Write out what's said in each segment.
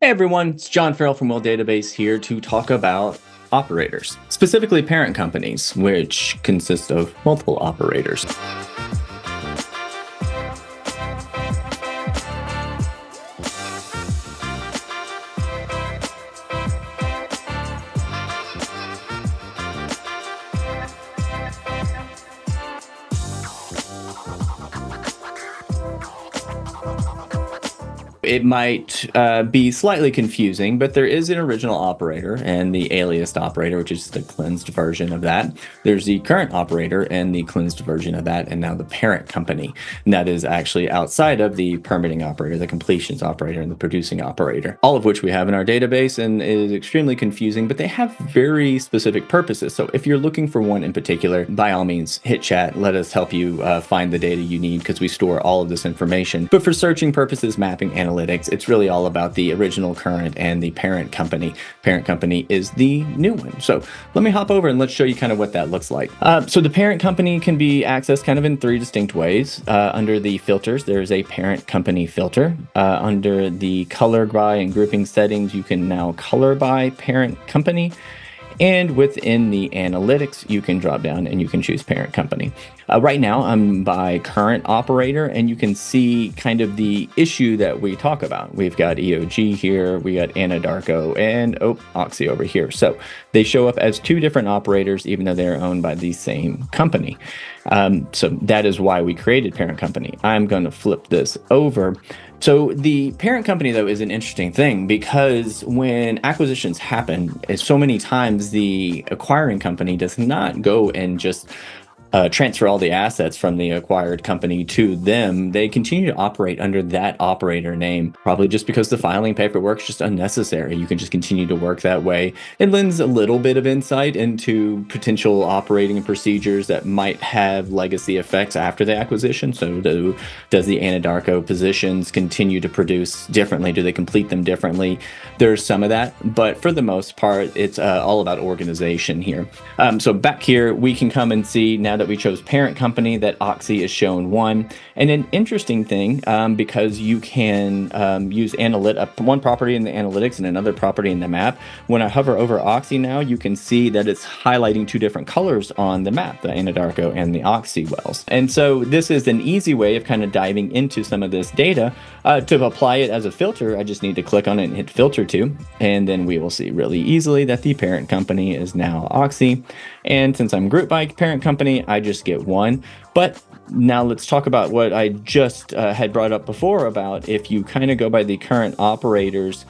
Hey everyone, it's John Farrell from WellDatabase here to talk about operators, specifically parent companies, which consist of multiple operators. It might be slightly confusing, but there is an original operator and the aliased operator, which is the cleansed version of that. There's the current operator and the cleansed version of that, and now the parent company. And that is actually outside of the permitting operator, the completions operator, and the producing operator, all of which we have in our database and is extremely confusing, but they have very specific purposes. So if you're looking for one in particular, by all means, hit chat. Let us help you find the data you need because we store all of this information. But for searching purposes, mapping, analytics, it's really all about the original, current, and the parent company. Parent company is the new one. So let me hop over and let's show you kind of what that looks like. So the parent company can be accessed kind of in three distinct ways. Under the filters, there's a parent company filter. Under the color by and grouping settings, you can now color by parent company. And within the analytics, you can drop down and you can choose parent company. Right now, I'm by current operator, and you can see kind of the issue that we talk about. We've got EOG here, we got Anadarko, and Oxy over here. So they show up as two different operators, even though they're owned by the same company. So that is why we created parent company. I'm going to flip this over. So the parent company, though, is an interesting thing because when acquisitions happen, so many times the acquiring company does not go and just transfer all the assets from the acquired company to them. They continue to operate under that operator name, probably just because the filing paperwork is just unnecessary. You can just continue to work that way. It lends a little bit of insight into potential operating procedures that might have legacy effects after the acquisition. So does the Anadarko positions continue to produce differently? Do they complete them differently? There's some of that, but for the most part, it's all about organization here. So back here, we can come and see now that we chose parent company that Oxy is shown one. And an interesting thing, because you can use one property in the analytics and another property in the map. When I hover over Oxy now, you can see that it's highlighting two different colors on the map, the Anadarko and the Oxy wells. And so this is an easy way of kind of diving into some of this data. To apply it as a filter, I just need to click on it and hit filter to, and then we will see really easily that the parent company is now Oxy. And since I'm grouped by parent company, I just get one. But now let's talk about what I just had brought up before about if you kind of go by the current operators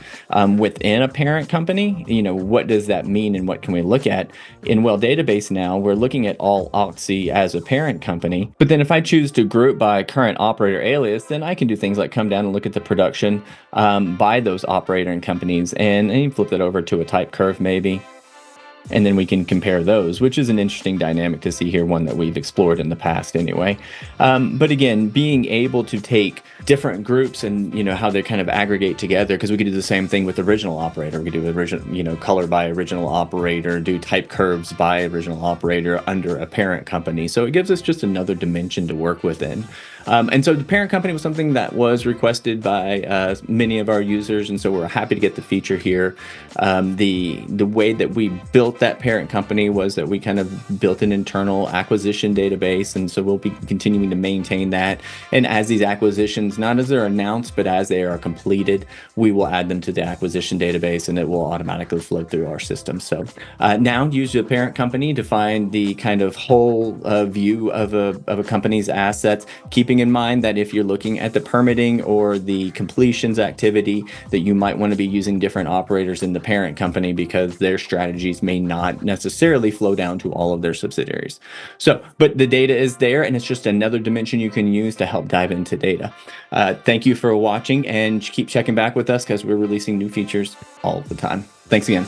within a parent company, what does that mean and what can we look at? In WellDatabase now, we're looking at all Oxy as a parent company. But then if I choose to group by current operator alias, then I can do things like come down and look at the production by those operator and companies and flip that over to a type curve maybe. And then we can compare those, which is an interesting dynamic to see here, one that we've explored in the past anyway. But again, being able to take different groups and how they kind of aggregate together, because we could do the same thing with original operator. We could do original, color by original operator, do type curves by original operator under a parent company. So it gives us just another dimension to work within. And so the parent company was something that was requested by many of our users, and so we're happy to get the feature here. The way that we built that parent company was that we kind of built an internal acquisition database, and so we'll be continuing to maintain that. And as these acquisitions, not as they're announced, but as they are completed, we will add them to the acquisition database, and it will automatically flow through our system. So now use the parent company to find the kind of whole view of a company's assets, keeping in mind that if you're looking at the permitting or the completions activity, that you might want to be using different operators in the parent company because their strategies may not necessarily flow down to all of their subsidiaries. So, but the data is there, and it's just another dimension you can use to help dive into data. Thank you for watching, and keep checking back with us because we're releasing new features all the time. Thanks again.